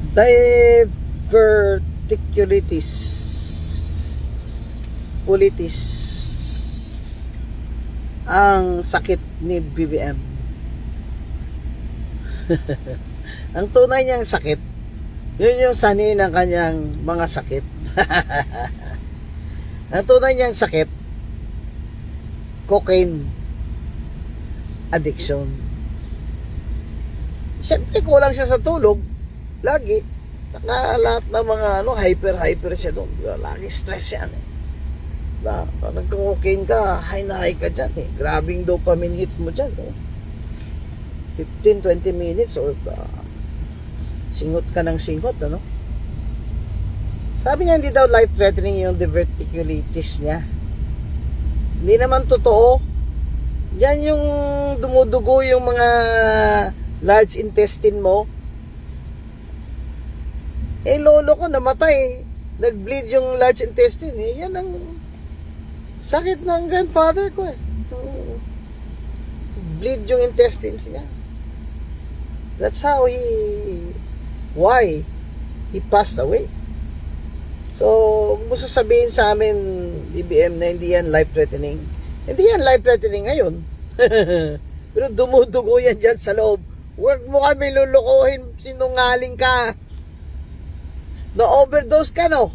Diverticulitis Colitis ang sakit ni BBM. Ang tunay niyang sakit, yun yung sanhi ng kanyang mga sakit. Ang tunay niyang sakit, cocaine addiction. Siyempre kulang siya sa tulog lagi. Saka lahat ng mga hyper siya doon. Lagi stress yan eh. Pag nagka-cocaine ka, high na high ka dyan eh. Grabing dopamine hit mo dyan eh. 15-20 minutes or singot ka ng singot, ano? Sabi niya hindi daw life-threatening yung diverticulitis niya. Hindi naman totoo. Yan yung dumudugo yung mga large intestine mo. Lolo ko namatay. Nag-bleed yung large intestine eh. Yan ang sakit ng grandfather ko eh. Bleed yung intestines niya. That's how why he passed away. So, kung gusto sabihin sa amin, BBM, na hindi yan life-threatening. Hindi yan life-threatening ngayon. Pero dumudugo yan dyan sa loob. Huwag mo kami lulukuhin, sinungaling ka. Na-overdose ka, no?